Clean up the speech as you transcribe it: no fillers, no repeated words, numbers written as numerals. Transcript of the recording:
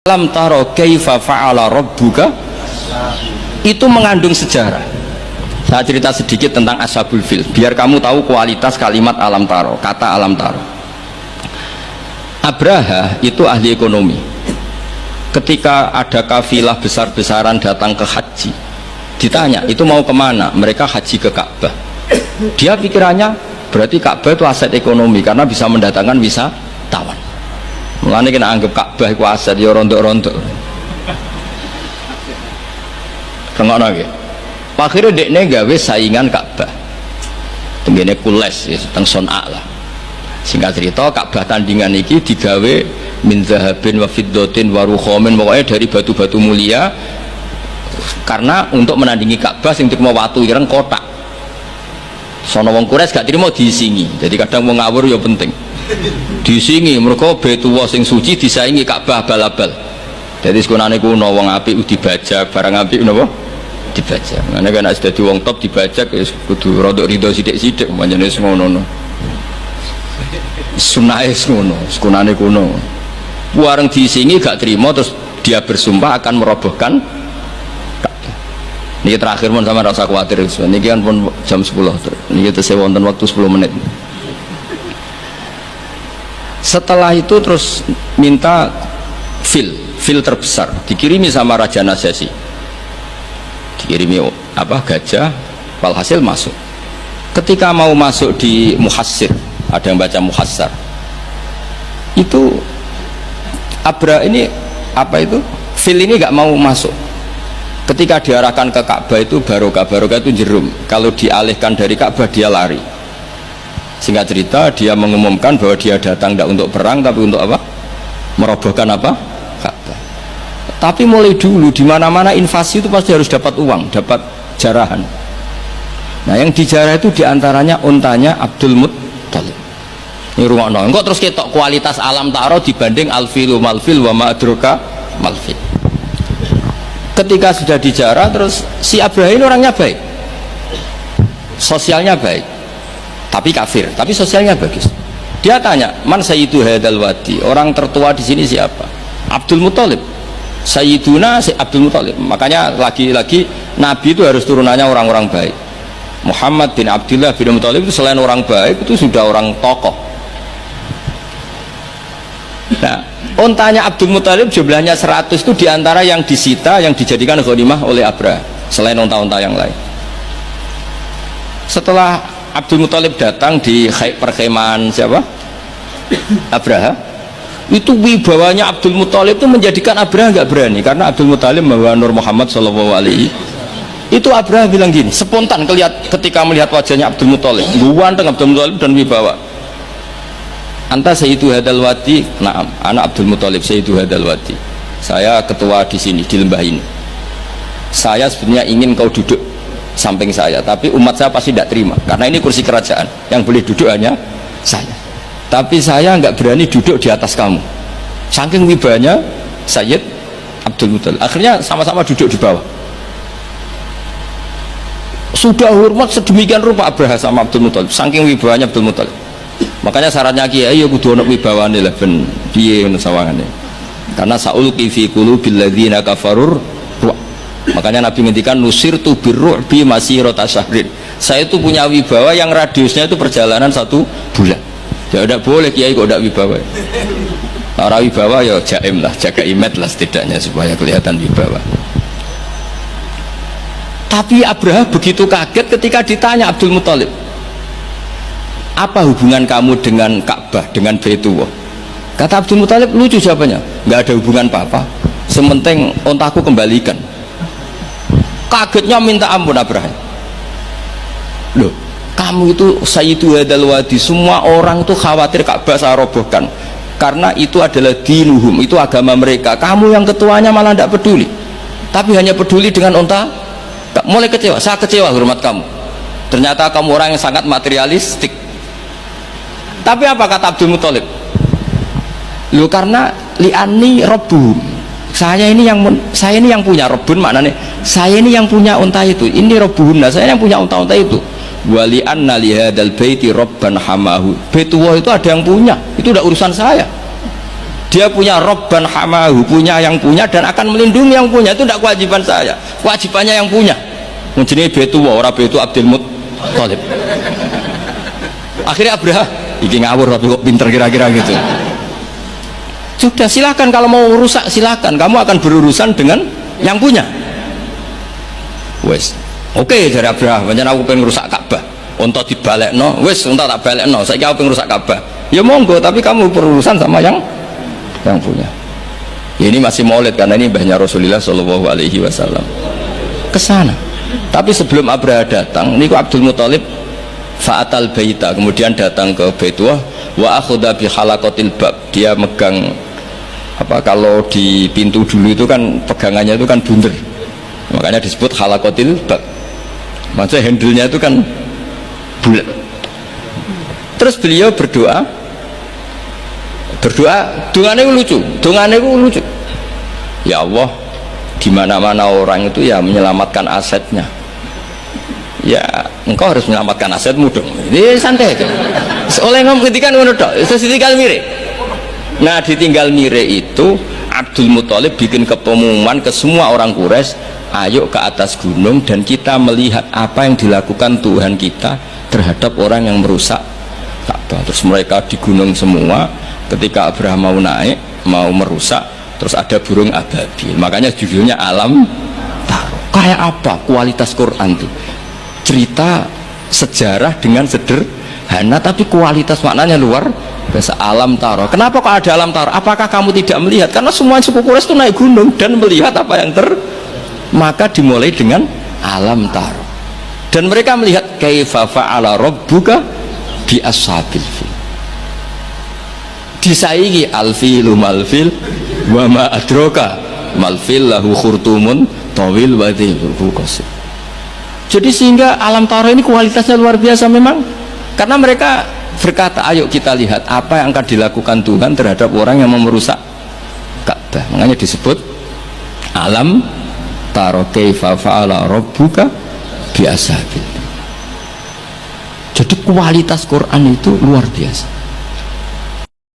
Alam taro kaifa fa'ala rabbuka, itu mengandung sejarah. Saya cerita sedikit tentang Ashabul Fil biar kamu tahu kualitas kalimat alam taro, kata alam taro. Abraha itu ahli ekonomi. Ketika ada kafilah besar-besaran datang ke haji, ditanya itu mau kemana, mereka haji ke Ka'bah. Dia pikirannya berarti Ka'bah itu aset ekonomi karena bisa mendatangkan wisatawan. Mulane kena anggap Ka'bah iku aset ya rontok-rontok. Kengono nggih. Akhire dekne gawe saingan Ka'bah. Tenggene Kules ya teng Son'a lah. Singkat cerita Ka'bah tandingan iki digawe min zahabin wa fiddatin wa rukhamin, pokoknya dari batu-batu mulia karena untuk menandingi Ka'bah sing terima watu ireng kotak. Sono wong Quraisy gak trimo diisingi. Jadi kadang mau ngawur ya penting. Disingi mereka Baitullah sing suci disaingi Ka'bah abal-abal. Jadi sekunane kuno wong apik dibajak, barang apik napa dibajak. Ngene kan nek dadi wong top dibajak wis kudu rodok rido sithik-sithik pancene wis ngono. Sunah ngono, sekunane kuno. Wareng disingi gak terima terus dia bersumpah akan merobohkan Ka'bah. Niki terakhir mun sama rasa khawatir. Niki kan pun jam 10. Niki tesih wonten waktu 10 menit. Setelah itu terus minta fil terbesar dikirimi sama Raja Najasyi, dikirimi gajah, walhasil masuk. Ketika mau masuk di Muhassir, ada yang baca Muhassar, itu Abra ini fil ini gak mau masuk. Ketika diarahkan ke Ka'bah itu barokah itu jerum, kalau dialihkan dari Ka'bah dia lari. Singkat cerita dia mengumumkan bahwa dia datang tidak untuk perang tapi untuk apa? Merobohkan apa? Ka'bah. Tapi mulai dulu di mana-mana invasi itu pasti harus dapat uang, dapat jarahan. Nah yang dijarah itu diantaranya untanya Abdul Muttalib. Ini rumah engkau terus ketok kualitas alam taro dibanding alfilu malfil wa ma'adroka malfil. Ketika sudah dijarah terus si Abraham orangnya baik, sosialnya baik. Tapi kafir, tapi sosialnya bagus. Dia tanya, man sayyidu hadal wadi, orang tertua di sini siapa? Abdul Muttalib. Sayyiduna Abdul Muttalib. Makanya lagi-lagi Nabi itu harus turunannya orang-orang baik. Muhammad bin Abdullah bin Muttalib itu selain orang baik itu sudah orang tokoh. Nah, ontanya Abdul Muttalib jumlahnya 100 itu diantara yang disita, yang dijadikan ghanimah oleh Abraha selain onta-onta yang lain. Setelah Abdul Muttalib datang di perkemahan siapa? Abraha. Itu wibawanya Abdul Muttalib itu menjadikan Abraha nggak berani karena Abdul Muttalib membawa Nur Muhammad Shallallahu Alaihi. Itu Abraha bilang gini, spontan ketika melihat wajahnya Abdul Muttalib, ganteng Abdul Muttalib dan wibawa. Anta Sayyidu Hadal Wadi, naam, anak Abdul Muttalib Sayyidu Hadal Wadi. Saya ketua di sini di lembah ini. Saya sebenarnya ingin kau duduk samping saya, tapi umat saya pasti tidak terima karena ini kursi kerajaan, yang boleh duduk hanya saya. Tapi saya nggak berani duduk di atas kamu, saking wibanya Sayyid Abdul Muttalib. Akhirnya sama-sama duduk di bawah. Sudah hormat sedemikian rupa Abraha sama Abdul Muttalib, saking wibanya Abdul Muttalib. Makanya syaratnya kiai ya kudu ono wibawane lah ben piye ngono sawangane. Karena saulqi fi qulubil ladzina kafarur. Makanya Nabi ngendikan nusirtu birru'bi masirata syahrin. Saya itu punya wibawa yang radiusnya itu perjalanan 1 bulan. Ya tidak boleh kiai kok tidak wibawa. Orang wibawa ya jaim lah, jaga image lah setidaknya supaya kelihatan wibawa. Tapi Abraha begitu kaget ketika ditanya Abdul Muttalib, apa hubungan kamu dengan Ka'bah, dengan Baitullah? Kata Abdul Muttalib lucu jawabannya, nggak ada hubungan apa-apa. Sementing ontaku kembalikan. Kagetnya minta ampun Abraham. Loh, kamu itu Sayyidu Hadal Wadi, semua orang tuh khawatir Ka'bah saya robohkan karena itu adalah dinuhum, itu agama mereka. Kamu yang ketuanya malah tidak peduli, tapi hanya peduli dengan onta. Mulai kecewa, saya kecewa hormat kamu. Ternyata kamu orang yang sangat materialistik. Tapi apa kata Abdul Muttalib? Loh, karena li'ani robbuhum, saya ini yang punya robun, maknanya saya ini yang punya unta itu, ini robuhunna, saya yang punya unta-unta itu. Wali anna lihadal baiti robban hamahu, Baitullah itu ada yang punya, itu udah urusan saya. Dia punya Robban hamahu, punya yang punya dan akan melindungi yang punya. Itu tidak kewajiban saya, kewajibannya yang punya. Jenenge betu ora betu Abdul Muthalib. Akhirnya Abraha iki ngawur tapi kok pinter kira-kira gitu. Sudah, silakan kalau mau rusak silakan, kamu akan berurusan dengan yang punya. Wes. Oke dari Abraha, pancen aku pengen rusak Ka'bah. Unta dibalekno, wes unta tak balekno. Saiki aku pengen rusak Ka'bah. Ya monggo, tapi kamu berurusan sama yang punya. Ini masih maulid karena ini mbahnya Rasulullah Shallallahu Alaihi Wasallam ke sana. Tapi sebelum Abraha datang, niku Abdul Muthalib fa'atal baita, kemudian datang ke Baitullah wa akhudha bi halaqatil bab. Dia megang apa, kalau di pintu dulu itu kan pegangannya itu kan bunder, makanya disebut halaqatil bab. Maksudnya handle-nya itu kan bulat. Terus beliau berdoa, dongane lucu. Ya Allah, di mana-mana orang itu ya menyelamatkan asetnya. Ya, engkau harus menyelamatkan asetmu dong. Ini santai aja. Oleh ngomong ketika ngono tok, terus ditinggal mire. Nah, ditinggal mire itu Abdul Muthalib bikin pengumuman ke semua orang Quraisy, ayo ke atas gunung dan kita melihat apa yang dilakukan Tuhan kita terhadap orang yang merusak Ka'bah. Terus mereka di gunung semua. Ketika Abraham mau naik, mau merusak, terus ada burung ababil. Makanya judulnya Alam Taro. Kayak apa kualitas Quran itu? Cerita sejarah dengan sederhana, tapi kualitas maknanya luar biasa. Alam Taro. Kenapa kok ada Alam Taro? Apakah kamu tidak melihat? Karena semua suku Quraisy itu naik gunung dan melihat apa yang maka dimulai dengan Alam Taro. Dan mereka melihat kaifa fa'ala rabbuka bi ashabil fil. Disaingi alfilu malfil wa ma adroka malfil lahu khurtumun tawil wa dhibhu qasir. Jadi sehingga Alam Taro ini kualitasnya luar biasa memang, karena mereka berkata ayo kita lihat apa yang akan dilakukan Tuhan terhadap orang yang merusak Ka'bah. Makanya disebut Alam Taro kaifa fa'ala rabbuka bi ashabil. Jadi kualitas Quran itu luar biasa.